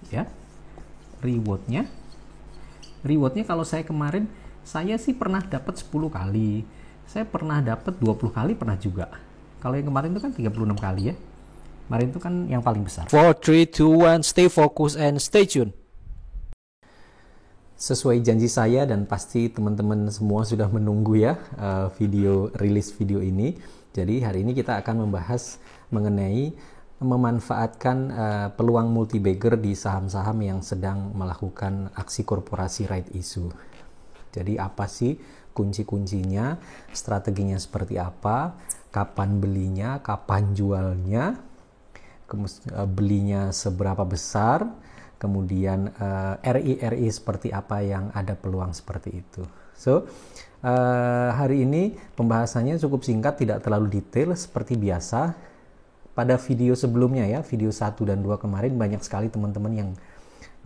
ya. Rewardnya kalau saya kemarin, saya sih pernah dapat 10 kali, saya pernah dapat 20 kali, pernah juga. Kalau yang kemarin itu kan 36 kali ya. Kemarin itu kan yang paling besar. 4, 3, 2, 1, stay focused and stay tuned. Sesuai janji saya dan pasti teman-teman semua sudah menunggu ya rilis video ini. Jadi hari ini kita akan membahas mengenai memanfaatkan peluang multi-bagger di saham-saham yang sedang melakukan aksi korporasi right issue. Jadi apa sih kunci-kuncinya, strateginya seperti apa, kapan belinya, kapan jualnya, belinya seberapa besar, kemudian RI seperti apa yang ada peluang seperti itu. So, hari ini pembahasannya cukup singkat, tidak terlalu detail seperti biasa. Pada video sebelumnya ya, video 1 dan 2 kemarin banyak sekali teman-teman yang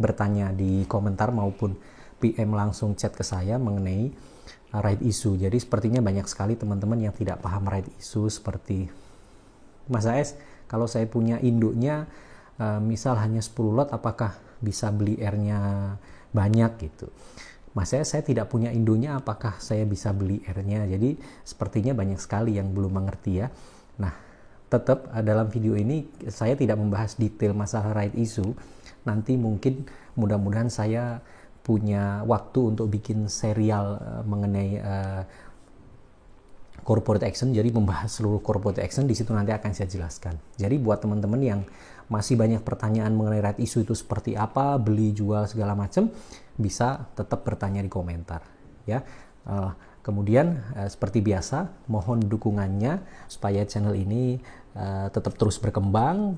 bertanya di komentar maupun PM langsung chat ke saya mengenai right issue. Jadi sepertinya banyak sekali teman-teman yang tidak paham right issue, seperti Mas AS, kalau saya punya induknya misal hanya 10 lot, apakah bisa beli R-nya banyak gitu. Mas saya tidak punya induknya, apakah saya bisa beli R-nya. Jadi sepertinya banyak sekali yang belum mengerti ya. Nah, tetap dalam video ini saya tidak membahas detail masalah right issue. Nanti mungkin mudah-mudahan saya punya waktu untuk bikin serial mengenai corporate action, jadi membahas seluruh corporate action. Di situ nanti akan saya jelaskan. Jadi buat teman-teman yang masih banyak pertanyaan mengenai right issue itu seperti apa, beli jual segala macam, bisa tetap bertanya di komentar ya. Kemudian seperti biasa, mohon dukungannya supaya channel ini tetap terus berkembang.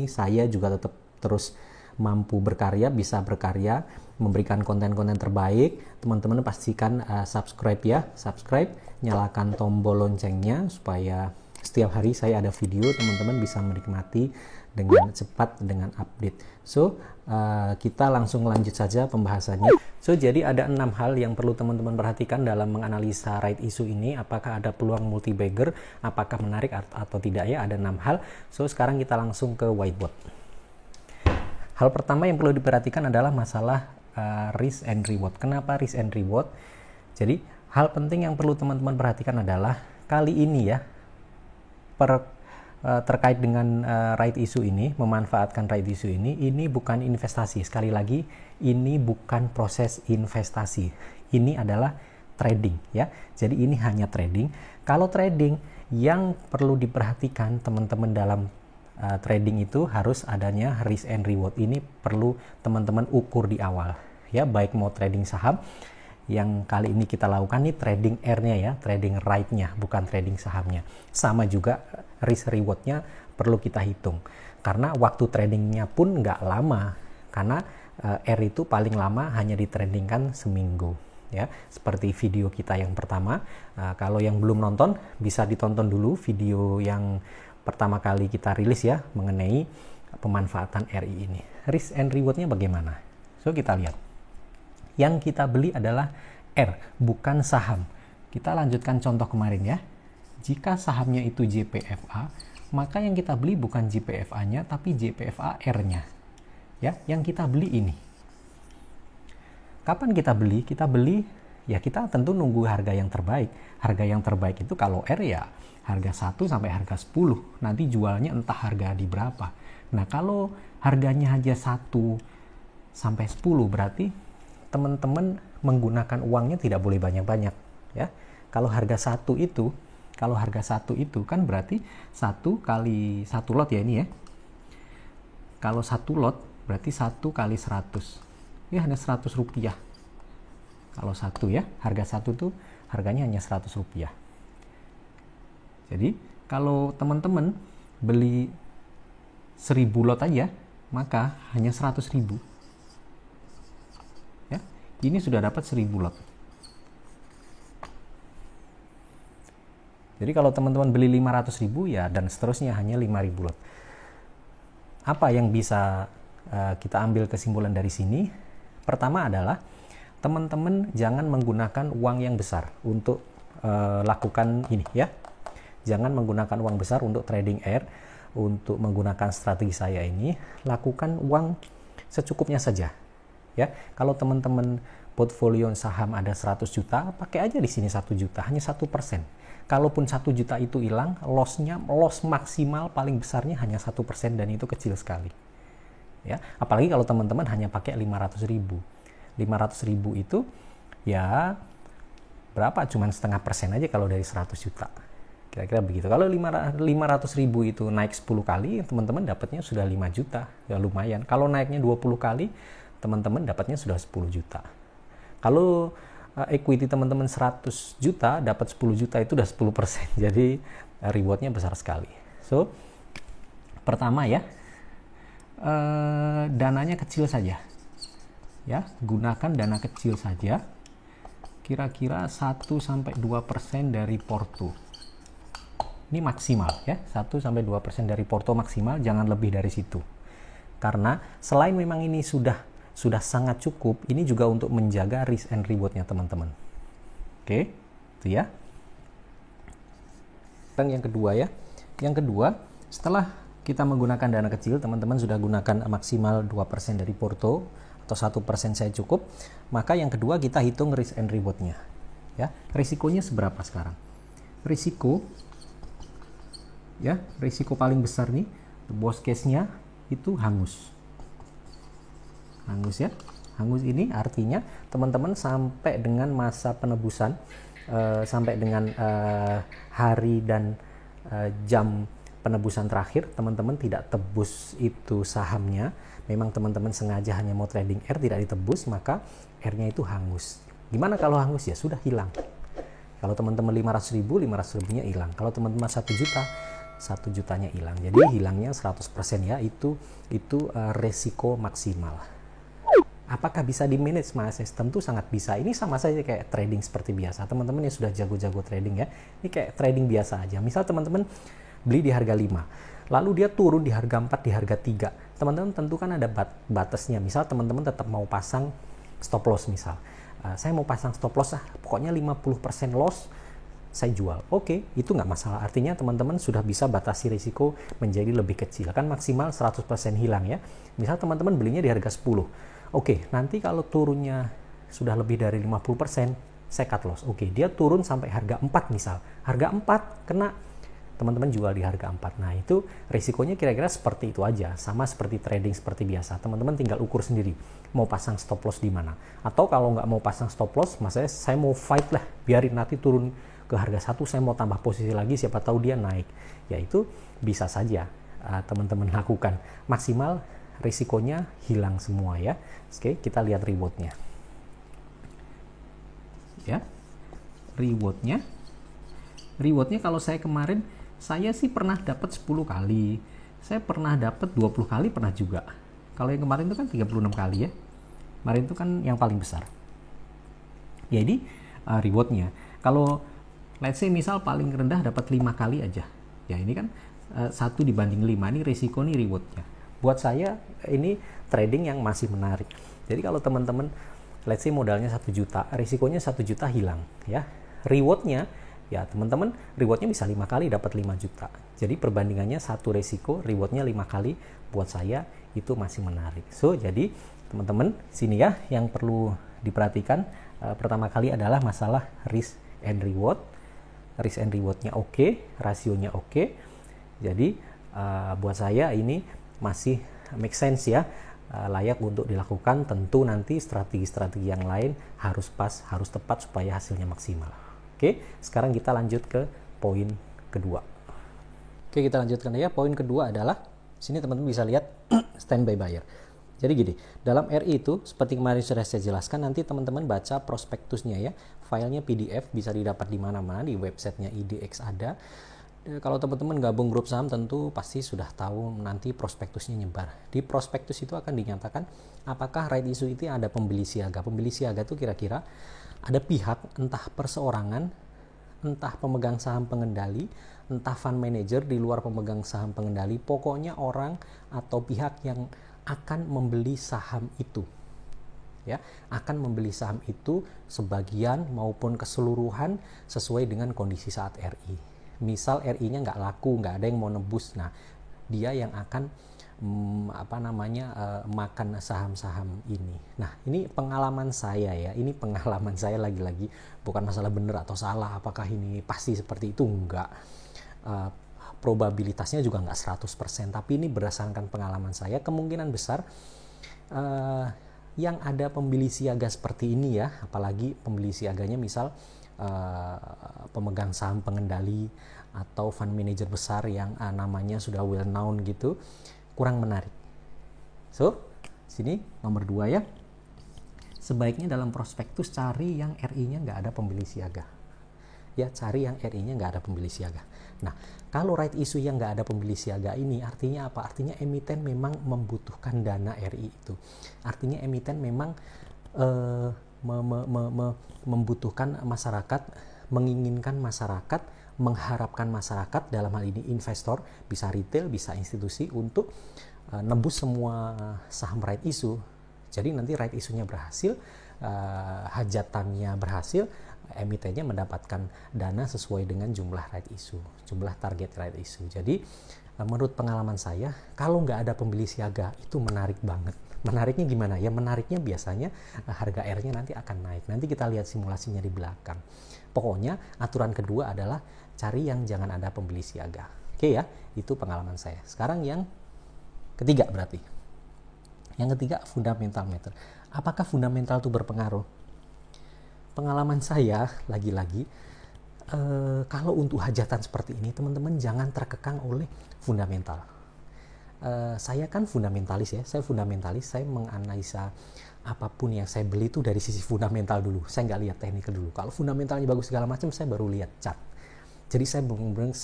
Saya juga tetap terus mampu berkarya, bisa berkarya, memberikan konten-konten terbaik. Teman-teman pastikan subscribe ya, nyalakan tombol loncengnya supaya setiap hari saya ada video, teman-teman bisa menikmati dengan cepat, dengan update. So, kita langsung lanjut saja pembahasannya. So, jadi ada 6 hal yang perlu teman-teman perhatikan dalam menganalisa right issue ini. Apakah ada peluang multi-bagger, apakah menarik atau tidak ya, ada 6 hal. So, sekarang kita langsung ke whiteboard. Hal pertama yang perlu diperhatikan adalah masalah risk and reward. Kenapa risk and reward? Jadi, hal penting yang perlu teman-teman perhatikan adalah kali ini ya, terkait dengan right issue ini, memanfaatkan right issue ini bukan investasi. Sekali lagi, ini bukan proses investasi. Ini adalah trading ya. Jadi ini hanya trading. Kalau trading, yang perlu diperhatikan teman-teman dalam trading itu harus adanya risk and reward. Ini perlu teman-teman ukur di awal ya, baik mau trading saham. Yang kali ini kita lakukan nih trading R-nya ya, trading right-nya, bukan trading sahamnya. Sama juga risk reward-nya perlu kita hitung. Karena waktu tradingnya pun nggak lama, karena R itu paling lama hanya ditradingkan seminggu. Ya, seperti video kita yang pertama. Kalau yang belum nonton, bisa ditonton dulu video yang pertama kali kita rilis ya, mengenai pemanfaatan RI ini. Risk and reward-nya bagaimana? So, kita lihat. Yang kita beli adalah R, bukan saham. Kita lanjutkan contoh kemarin ya. Jika sahamnya itu JPFA, maka yang kita beli bukan JPFA-nya, tapi JPFA R-nya. Ya, yang kita beli ini. Kapan kita beli? Kita beli, ya kita tentu nunggu harga yang terbaik. Harga yang terbaik itu kalau R ya harga 1 sampai harga 10. Nanti jualnya entah harga di berapa. Nah, kalau harganya aja 1 sampai 10 berarti teman-teman menggunakan uangnya tidak boleh banyak-banyak ya. Kalau harga 1 itu kan berarti 1 kali 1 lot ya ini ya. Kalau 1 lot berarti 1 kali 100. Ya hanya 100 rupiah. Kalau 1 ya, harga 1 tuh harganya hanya 100 rupiah. Jadi kalau teman-teman beli 1000 lot aja, maka hanya 100.000. Ini sudah dapat 1000 lot. Jadi kalau teman-teman beli 500.000 ya, dan seterusnya hanya 5.000 lot. Apa yang bisa kita ambil kesimpulan dari sini? Pertama adalah teman-teman jangan menggunakan uang yang besar untuk lakukan ini ya. Jangan menggunakan uang besar untuk trading R. untuk menggunakan strategi saya ini, lakukan uang secukupnya saja. Ya, kalau teman-teman portfolio saham ada 100 juta, pakai aja di sini 1 juta, hanya 1%. Kalaupun 1 juta itu hilang, loss maksimal paling besarnya hanya 1% dan itu kecil sekali. Ya, apalagi kalau teman-teman hanya pakai 500 ribu. 500 ribu itu ya berapa? Cuman setengah persen aja kalau dari 100 juta. Kira-kira begitu. Kalau 500 ribu itu naik 10 kali, teman-teman dapatnya sudah 5 juta. Ya lumayan. Kalau naiknya 20 kali, teman-teman dapatnya sudah 10 juta. Kalau equity teman-teman 100 juta, dapat 10 juta itu udah 10%. Jadi rewardnya besar sekali. So, pertama ya, dananya kecil saja. Ya, gunakan dana kecil saja. Kira-kira 1-2% dari porto. Ini maksimal ya, 1-2% dari porto maksimal, jangan lebih dari situ. Karena selain memang ini sudah sangat cukup, ini juga untuk menjaga risk and rewardnya teman-teman. Oke, itu ya. Dan yang kedua ya, setelah kita menggunakan dana kecil, teman-teman sudah gunakan maksimal 2% dari porto atau 1% saya cukup, maka yang kedua kita hitung risk and rewardnya. Ya, risikonya seberapa sekarang? Risiko paling besar nih, worst case-nya itu hangus ya. Hangus ini artinya teman-teman sampai dengan masa penebusan, sampai dengan hari dan jam penebusan terakhir, teman-teman tidak tebus itu sahamnya, memang teman-teman sengaja hanya mau trading R, tidak ditebus, maka R-nya itu hangus. Gimana kalau hangus? Ya sudah hilang. Kalau teman-teman 500 ribunya hilang. Kalau teman-teman 1 juta, 1 jutanya hilang. Jadi hilangnya 100% ya, itu resiko maksimal. Apakah bisa di manage Mas? Tentu sangat bisa. Ini sama saja kayak trading seperti biasa. Teman-teman yang sudah jago-jago trading ya, ini kayak trading biasa aja. Misal teman-teman beli di harga 5, lalu dia turun di harga 4, di harga 3. Teman-teman tentu kan ada batasnya. Misal teman-teman tetap mau pasang stop loss misal. Saya mau pasang stop loss pokoknya 50% loss, saya jual. Oke, itu nggak masalah. Artinya teman-teman sudah bisa batasi risiko menjadi lebih kecil. Kan maksimal 100% hilang ya. Misal teman-teman belinya di harga 10. Oke, nanti kalau turunnya sudah lebih dari 50%, saya cut loss. Oke, dia turun sampai harga 4 misal. Harga 4 kena, teman-teman jual di harga 4. Nah, itu risikonya kira-kira seperti itu aja. Sama seperti trading seperti biasa. Teman-teman tinggal ukur sendiri. Mau pasang stop loss di mana. Atau kalau nggak mau pasang stop loss, maksudnya saya mau fight lah. Biarin nanti turun ke harga 1, saya mau tambah posisi lagi, siapa tahu dia naik. Ya itu bisa saja teman-teman lakukan. Maksimal risikonya hilang semua ya. Oke, kita lihat rewardnya. Ya, rewardnya kalau saya kemarin, saya sih pernah dapat 10 kali. Saya pernah dapat 20 kali, pernah juga. Kalau yang kemarin itu kan 36 kali ya. Kemarin itu kan yang paling besar. Jadi rewardnya, kalau let's say misal paling rendah dapat 5 kali aja. Ya ini kan 1 dibanding 5, ini risiko nih rewardnya. Buat saya ini trading yang masih menarik. Jadi kalau teman-teman let's say modalnya 1 juta, risikonya 1 juta hilang ya. Rewardnya ya teman-teman, rewardnya bisa 5 kali dapat 5 juta. Jadi perbandingannya 1 risiko, rewardnya 5 kali, buat saya itu masih menarik. So jadi teman-teman sini ya yang perlu diperhatikan pertama kali adalah masalah risk and reward. Risk and rewardnya oke, rasionya oke. Jadi buat saya ini masih make sense ya, layak untuk dilakukan. Tentu nanti strategi-strategi yang lain harus pas, harus tepat supaya hasilnya maksimal. Oke, sekarang kita lanjut ke poin kedua. Oke, kita lanjutkan ya. Poin kedua adalah, sini teman-teman bisa lihat standby buyer. Jadi gini, dalam RI itu seperti kemarin sudah saya jelaskan, nanti teman-teman baca prospektusnya ya. Filenya PDF, bisa didapat di mana-mana, di websitenya IDX ada. Kalau teman-teman gabung grup saham tentu pasti sudah tahu nanti prospektusnya nyebar. Di prospektus itu akan dinyatakan apakah right issue itu ada pembeli siaga. Pembeli siaga itu kira-kira ada pihak, entah perseorangan, entah pemegang saham pengendali, entah fund manager di luar pemegang saham pengendali, pokoknya orang atau pihak yang akan membeli saham itu. Ya, akan membeli saham itu sebagian maupun keseluruhan sesuai dengan kondisi saat RI. Misal RI-nya nggak laku, nggak ada yang mau nebus. Nah, dia yang akan makan saham-saham ini. Nah, ini pengalaman saya ya, ini pengalaman saya lagi-lagi, bukan masalah benar atau salah, apakah ini pasti seperti itu, enggak. Probabilitasnya juga enggak 100%, tapi ini berdasarkan pengalaman saya, kemungkinan besar yang ada pembeli siaga seperti ini ya, apalagi pembeli siaganya misal pemegang saham pengendali atau fund manager besar yang namanya sudah well known gitu, kurang menarik. So, sini nomor 2 ya. Sebaiknya dalam prospektus cari yang RI-nya nggak ada pembeli siaga. Ya, cari yang RI-nya nggak ada pembeli siaga. Nah, kalau right issue yang nggak ada pembeli siaga ini artinya apa? Artinya emiten memang membutuhkan dana RI itu. Artinya emiten memang membutuhkan masyarakat, menginginkan masyarakat, mengharapkan masyarakat, dalam hal ini investor, bisa retail, bisa institusi, untuk nembus semua saham right issue. Jadi nanti right issue-nya berhasil, hajatannya berhasil, emitennya mendapatkan dana sesuai dengan jumlah right issue, jumlah target right issue. Jadi menurut pengalaman saya, kalau nggak ada pembeli siaga itu menarik banget. Menariknya gimana? Ya menariknya biasanya harga R-nya nanti akan naik. Nanti kita lihat simulasinya di belakang. Pokoknya aturan kedua adalah cari yang jangan ada pembeli siaga. Oke ya, itu pengalaman saya. Sekarang yang ketiga berarti. Yang ketiga, fundamental matter. Apakah fundamental itu berpengaruh? Pengalaman saya, lagi-lagi, kalau untuk hajatan seperti ini, teman-teman jangan terkekang oleh fundamental. Saya kan fundamentalis ya, saya menganalisa apapun yang saya beli itu dari sisi fundamental dulu. Saya nggak lihat teknikal dulu. Kalau fundamentalnya bagus segala macam, saya baru lihat chart. Jadi saya benar-benar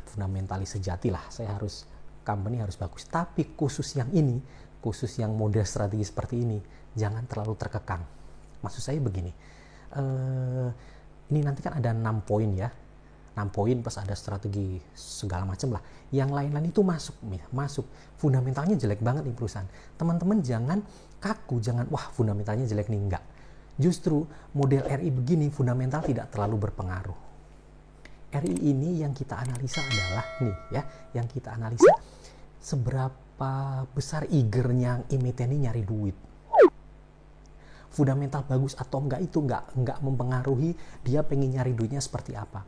fundamentalis sejati lah. Saya harus, company harus bagus. Tapi khusus yang ini, khusus yang model strategi seperti ini, jangan terlalu terkekang. Maksud saya begini, ini nanti kan ada 6 poin ya, 6 poin plus ada strategi segala macam lah. Yang lain-lain itu masuk. Fundamentalnya jelek banget nih perusahaan. Teman-teman jangan kaku, jangan wah fundamentalnya jelek nih, enggak. Justru model RI begini fundamental tidak terlalu berpengaruh. RI ini yang kita analisa adalah nih ya, yang kita analisa seberapa besar eagernya emiten ini nyari duit. Fundamental bagus atau enggak itu enggak mempengaruhi dia pengen nyari duitnya seperti apa.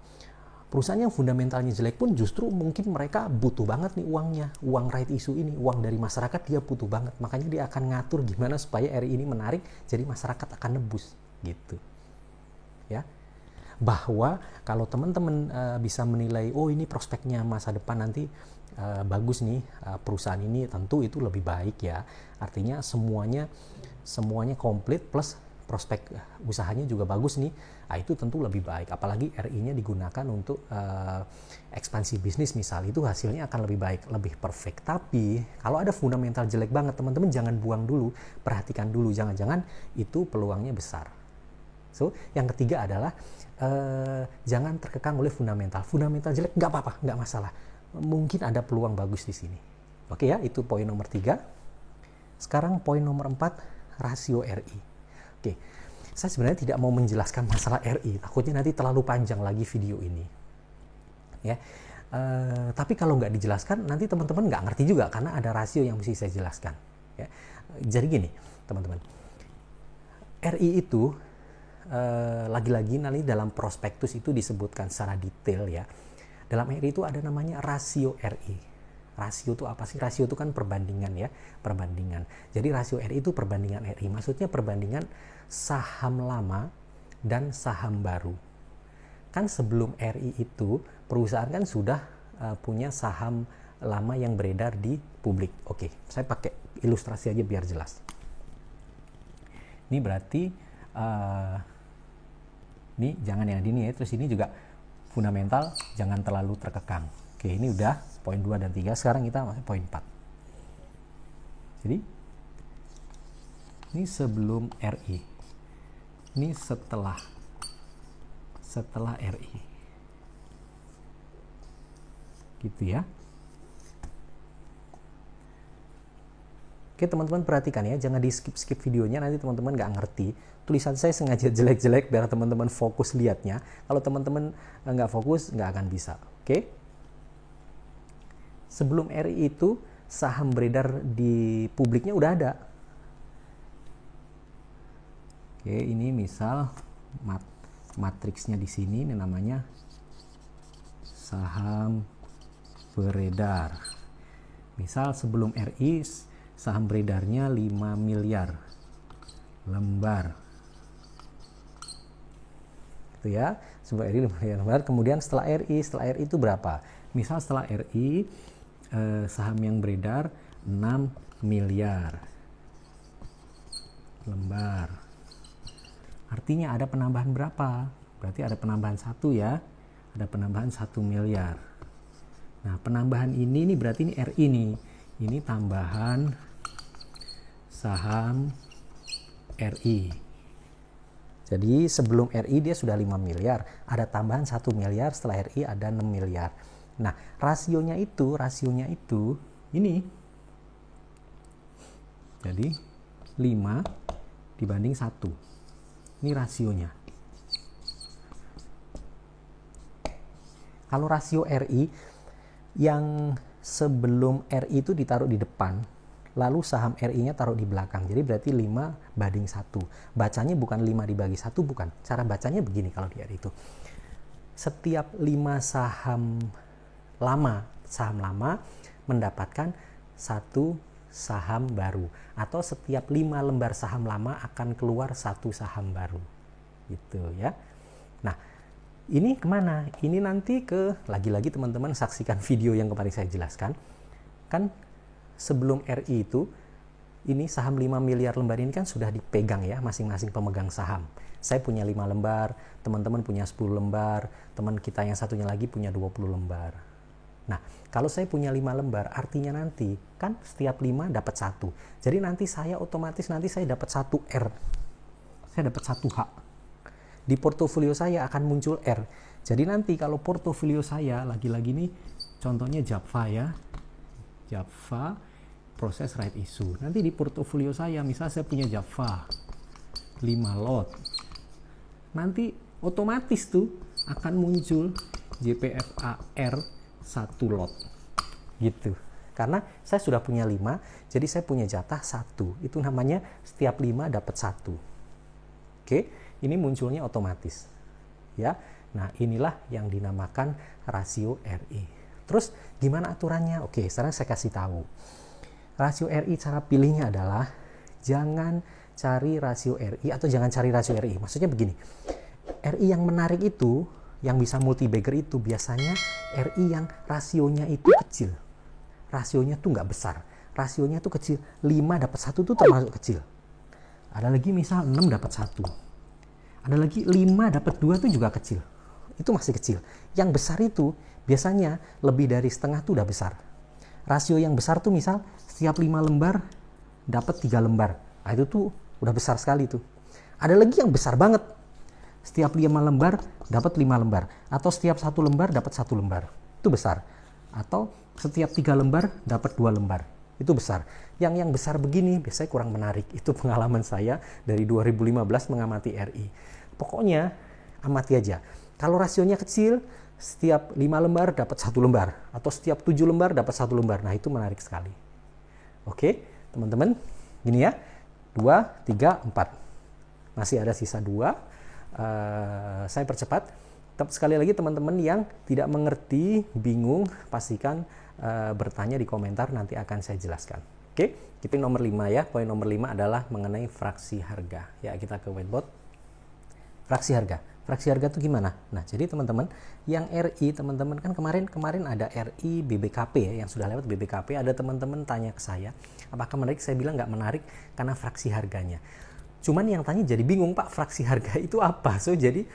Perusahaan yang fundamentalnya jelek pun justru mungkin mereka butuh banget nih uangnya, uang right issue ini, uang dari masyarakat dia butuh banget. Makanya dia akan ngatur gimana supaya RI ini menarik, jadi masyarakat akan nebus gitu. Ya. Bahwa kalau teman-teman bisa menilai, oh ini prospeknya masa depan nanti bagus nih, perusahaan ini tentu itu lebih baik ya. Artinya semuanya komplit plus prospek usahanya juga bagus nih, itu tentu lebih baik. Apalagi RI-nya digunakan untuk ekspansi bisnis misal, itu hasilnya akan lebih baik, lebih perfect. Tapi kalau ada fundamental jelek banget, teman-teman jangan buang dulu, perhatikan dulu, jangan-jangan itu peluangnya besar. So, yang ketiga adalah jangan terkekang oleh fundamental. Fundamental jelek nggak apa-apa, nggak masalah. Mungkin ada peluang bagus di sini. Oke ya, itu poin nomor 3. Sekarang poin nomor 4, rasio RI. Oke, saya sebenarnya tidak mau menjelaskan masalah RI, takutnya nanti terlalu panjang lagi video ini. Ya, tapi kalau nggak dijelaskan, nanti teman-teman nggak ngerti juga, karena ada rasio yang mesti saya jelaskan. Ya, jadi gini, teman-teman, RI itu lagi-lagi nanti dalam prospektus itu disebutkan secara detail ya. Dalam RI itu ada namanya rasio RI. Rasio itu apa sih? Rasio itu kan perbandingan ya, perbandingan. Jadi rasio RI itu perbandingan RI. Maksudnya perbandingan saham lama dan saham baru. Kan sebelum RI itu perusahaan kan sudah punya saham lama yang beredar di publik. Oke, saya pakai ilustrasi aja biar jelas. Ini berarti ini jangan yang ini ya. Terus ini juga fundamental, jangan terlalu terkekang. Oke, ini udah poin 2 dan 3. Sekarang kita masuk poin 4. Jadi ini sebelum RI. Ini setelah RI. Gitu ya. Oke, teman-teman perhatikan ya, jangan di skip videonya, nanti teman-teman nggak ngerti. Tulisan saya sengaja jelek-jelek biar teman-teman fokus lihatnya. Kalau teman-teman nggak fokus, nggak akan bisa. Oke? Sebelum RI itu saham beredar di publiknya udah ada. Oke, ini misal matriksnya di sini, ini namanya saham beredar. Misal sebelum RI saham beredarnya 5 miliar lembar. Itu ya, sebelum RI 5 miliar lembar. Kemudian setelah RI itu berapa? Misal setelah RI saham yang beredar 6 miliar lembar. Artinya ada penambahan berapa? Berarti ada penambahan 1 ya. Ada penambahan 1 miliar. Nah, penambahan ini nih berarti ini RI nih. Ini tambahan saham RI. Jadi sebelum RI dia sudah 5 miliar. Ada tambahan 1 miliar, setelah RI ada 6 miliar. Nah, rasionya itu ini. Jadi 5 dibanding 1. Ini rasionya. Kalau rasio RI yang sebelum RI itu ditaruh di depan, lalu saham RI-nya taruh di belakang. Jadi berarti 5 banding 1. Bacanya bukan 5 dibagi 1, bukan. Cara bacanya begini kalau di RI itu. Setiap 5 saham lama mendapatkan 1 saham baru, atau setiap 5 lembar saham lama akan keluar 1 saham baru, gitu ya. Nah, ini kemana? Ini nanti ke, lagi-lagi teman-teman saksikan video yang kemarin saya jelaskan. Kan sebelum RI itu, ini saham 5 miliar lembar ini kan sudah dipegang ya masing-masing pemegang saham. Saya punya 5 lembar, teman-teman punya 10 lembar, teman kita yang satunya lagi punya 20 lembar. Nah, kalau saya punya 5 lembar, artinya nanti kan setiap 5 dapat 1. Jadi nanti saya otomatis saya dapat 1 R. Saya dapat 1 H. Di portofolio saya akan muncul R. Jadi nanti kalau portofolio saya lagi-lagi nih contohnya Java ya. Java proses right issue. Nanti di portofolio saya misal saya punya Java 5 lot. Nanti otomatis tuh akan muncul JPFAR 1 lot gitu, karena saya sudah punya 5, jadi saya punya jatah 1, itu namanya setiap 5 dapat 1. Oke, ini munculnya otomatis ya. Nah, inilah yang dinamakan rasio RI. Terus gimana aturannya? Oke, sekarang saya kasih tahu. Rasio RI cara pilihnya adalah jangan cari rasio RI atau jangan cari rasio RI. Maksudnya begini, RI yang menarik itu, yang bisa multi bagger itu biasanya RI yang rasionya itu kecil. Rasionya tuh nggak besar. Rasionya tuh kecil. 5 dapat 1 tuh termasuk kecil. Ada lagi misal 6 dapat 1. Ada lagi 5 dapat 2 tuh juga kecil. Itu masih kecil. Yang besar itu biasanya lebih dari setengah tuh udah besar. Rasio yang besar tuh misal setiap 5 lembar dapat 3 lembar. Nah, itu tuh udah besar sekali tuh. Ada lagi yang besar banget. Setiap 5 lembar dapat 5 lembar, atau setiap 1 lembar dapat 1 lembar, itu besar. Atau setiap 3 lembar dapat 2 lembar, itu besar. Yang besar begini biasanya kurang menarik. Itu pengalaman saya dari 2015 mengamati RI. Pokoknya amati aja. Kalau rasionya kecil, setiap 5 lembar dapat 1 lembar, atau setiap 7 lembar dapat 1 lembar. Nah, itu menarik sekali. Oke, teman-teman, gini ya. 2, 3, 4. Masih ada sisa 2. Saya percepat. Sekali lagi teman-teman yang tidak mengerti, bingung, pastikan bertanya di komentar, nanti akan saya jelaskan. Oke, tipe nomor 5 ya. Poin nomor 5 adalah mengenai fraksi harga. Ya, kita ke whiteboard. Fraksi harga. Fraksi harga itu gimana? Nah, jadi teman-teman, yang RI, teman-teman kan kemarin ada RI BBKP ya, yang sudah lewat BBKP. Ada teman-teman tanya ke saya, apakah menarik? Saya bilang nggak menarik karena fraksi harganya. Cuman yang tanya jadi bingung, Pak, fraksi harga itu apa? So, jadi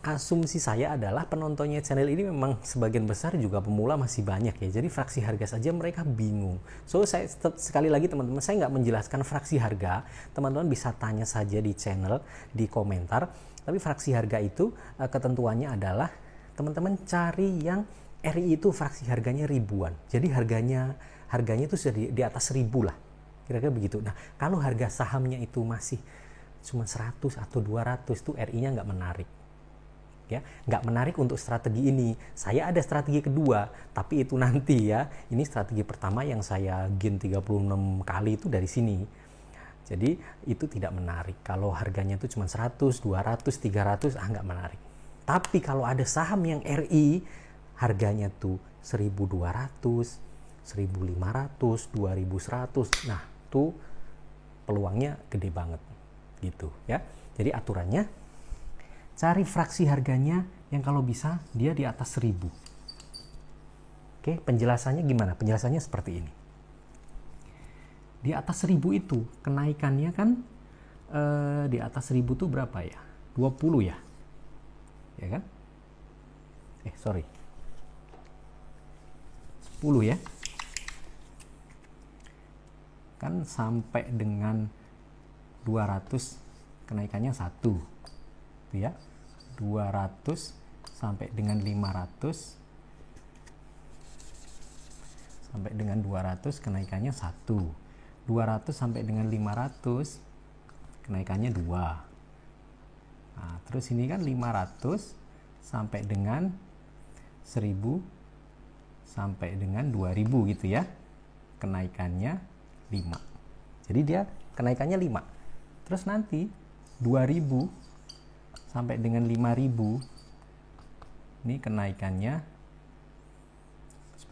asumsi saya adalah penontonnya channel ini memang sebagian besar juga pemula, masih banyak ya. Jadi fraksi harga saja mereka bingung. So, saya sekali lagi teman-teman, saya nggak menjelaskan fraksi harga. Teman-teman bisa tanya saja di channel, di komentar. Tapi fraksi harga itu ketentuannya adalah teman-teman cari yang RI itu fraksi harganya ribuan. Jadi harganya itu sudah di atas 1000 lah. Kira-kira begitu. Nah, kalau harga sahamnya itu masih cuma 100 atau 200 itu RI-nya nggak menarik. ya. Nggak menarik untuk strategi ini. Saya ada strategi kedua, tapi itu nanti ya. Ini strategi pertama yang saya gain 36 kali itu dari sini. Jadi itu tidak menarik. Kalau harganya itu cuma 100, 200, 300, nggak menarik. Tapi kalau ada saham yang RI, harganya tuh 1200, 1500, 2100, nah tuh peluangnya gede banget gitu ya. Jadi aturannya cari fraksi harganya yang kalau bisa dia di atas 1000. Oke, penjelasannya gimana? Penjelasannya seperti ini. Di atas 1000 itu kenaikannya kan di atas 1000 tuh berapa ya? 20 ya? Ya kan? Sorry. 10 ya. Kan sampai dengan 200 kenaikannya 1. Itu ya. 200 sampai dengan 500 sampai dengan 200 kenaikannya 1. 200 sampai dengan 500 kenaikannya 2. Nah, terus ini kan 500 sampai dengan 1000 sampai dengan 2000 gitu ya. Kenaikannya 5. Jadi dia kenaikannya 5. Terus nanti 2000 sampai dengan 5000 ini kenaikannya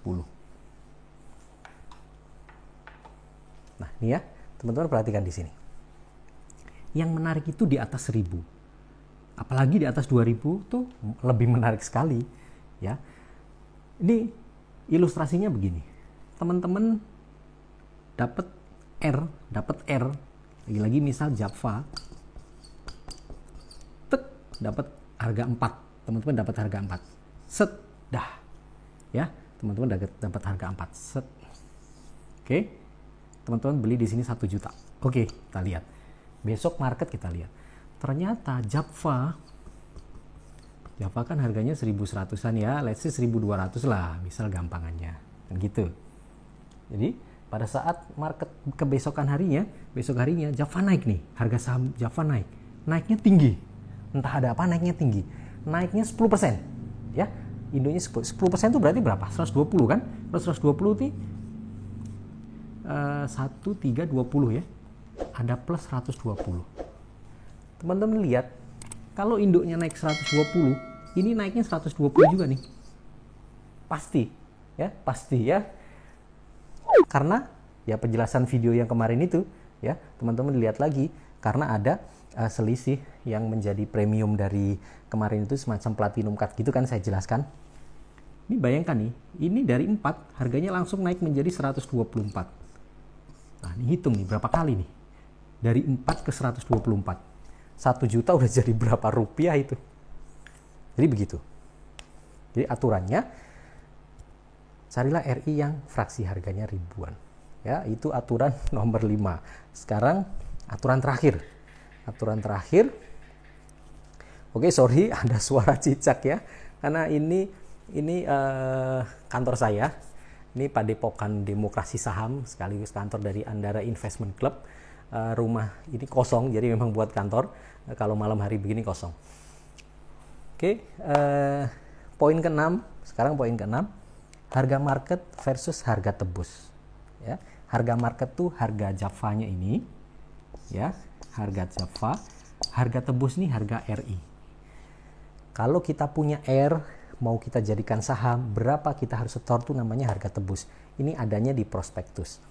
10. Nah, ini ya, teman-teman perhatikan di sini. Yang menarik itu di atas 1000. Apalagi di atas 2000 tuh lebih menarik sekali, ya. Ini ilustrasinya begini. Teman-teman dapat R, lagi-lagi misal Java, dapat harga 4. Teman-teman dapat harga 4. Set, dah. Ya, teman-teman dapat harga 4. Set. Oke. Teman-teman beli di sini 1 juta. Oke, kita lihat. Besok market kita lihat. Ternyata Java kan harganya 1100-an ya, let's say 1200 lah, misal gampangannya. Kan gitu. Jadi, pada saat market kebesokan harinya, besok harinya Java naik nih, harga saham Java naik. Naiknya tinggi. Entah ada apa naiknya tinggi. Naiknya 10%. Ya. Indonya 10% itu berarti berapa? 120 kan? Terus 120 itu 1320 ya. Ada plus 120. Teman-teman lihat, kalau induknya naik 120, ini naiknya 120 juga nih. Pasti ya. Karena ya penjelasan video yang kemarin itu ya, teman-teman lihat lagi karena ada selisih yang menjadi premium dari kemarin itu semacam platinum card gitu kan saya jelaskan. Ini bayangkan nih, ini dari 4 harganya langsung naik menjadi 124. Nah, ini hitung nih berapa kali nih. Dari 4 ke 124. 1 juta udah jadi berapa rupiah itu. Jadi begitu. Jadi aturannya carilah RI yang fraksi harganya ribuan. Ya, itu aturan nomor 5. Sekarang aturan terakhir. Oke, sorry ada suara cicak ya. Karena ini kantor saya. Ini Padepokan Demokrasi Saham sekaligus kantor dari Andara Investment Club. Rumah ini kosong, jadi memang buat kantor. Kalau malam hari begini kosong. Oke, poin ke-6. Sekarang poin ke-6. Harga market versus harga tebus. Ya, harga market tuh harga Javanya ini. Ya, harga Java. Harga tebus nih harga RI. Kalau kita punya R, mau kita jadikan saham, berapa kita harus setor tuh namanya harga tebus. Ini adanya di prospektus.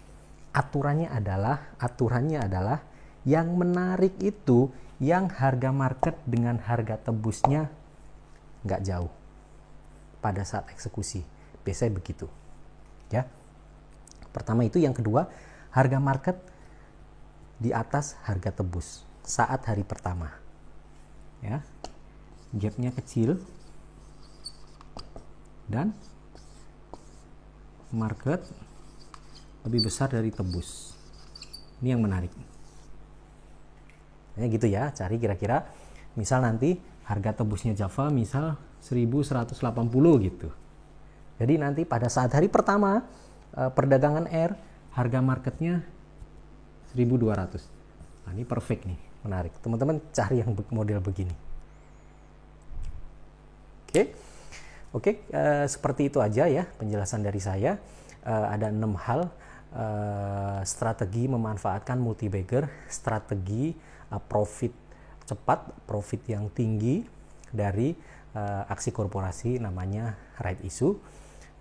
Aturannya adalah yang menarik itu yang harga market dengan harga tebusnya nggak jauh pada saat eksekusi. Biasanya begitu. Ya. Pertama itu, yang kedua, harga market di atas harga tebus saat hari pertama. Ya. Gapnya kecil dan market lebih besar dari tebus. Ini yang menarik. Ya gitu ya, cari kira-kira misal nanti harga tebusnya Java misal 1180 gitu. Jadi nanti pada saat hari pertama perdagangan R, harga marketnya 1200. Nah, ini perfect nih, menarik. Teman-teman cari yang model begini. Oke, seperti itu aja ya penjelasan dari saya. Ada 6 hal strategi memanfaatkan multi-bagger, strategi profit cepat, profit yang tinggi dari aksi korporasi namanya right issue.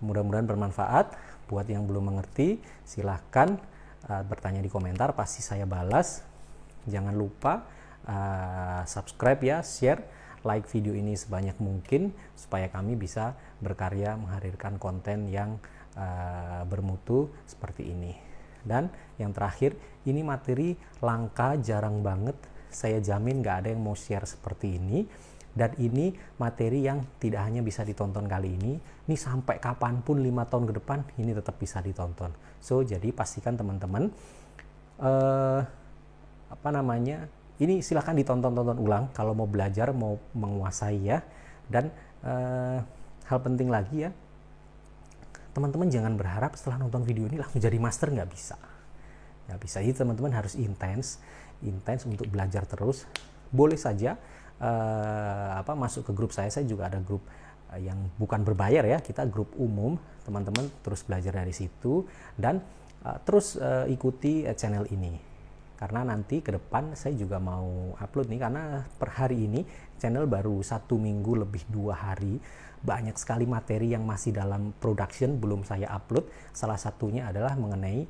Mudah-mudahan bermanfaat. Buat yang belum mengerti, silahkan bertanya di komentar, pasti saya balas. Jangan lupa subscribe ya, share, like video ini sebanyak mungkin supaya kami bisa berkarya menghadirkan konten yang bermutu seperti ini. Dan yang terakhir, ini materi langka, jarang banget, saya jamin gak ada yang mau share seperti ini. Dan ini materi yang tidak hanya bisa ditonton kali ini sampai kapanpun 5 tahun ke depan ini tetap bisa ditonton. So jadi pastikan teman-teman ini silahkan ditonton ulang kalau mau belajar, mau menguasai ya. Dan hal penting lagi ya, teman-teman jangan berharap setelah nonton video ini langsung jadi master, nggak bisa. Jadi teman-teman harus intens untuk belajar terus. Boleh saja masuk ke grup saya juga ada grup yang bukan berbayar ya, kita grup umum, teman-teman terus belajar dari situ dan terus ikuti channel ini, karena nanti ke depan saya juga mau upload nih, karena per hari ini channel baru 1 minggu lebih 2 hari, banyak sekali materi yang masih dalam production belum saya upload. Salah satunya adalah mengenai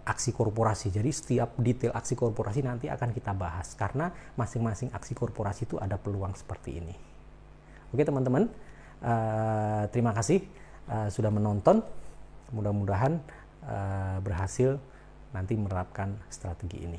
aksi korporasi. Jadi setiap detail aksi korporasi nanti akan kita bahas, karena masing-masing aksi korporasi itu ada peluang seperti ini. Oke teman-teman, terima kasih sudah menonton. Mudah-mudahan berhasil nanti menerapkan strategi ini.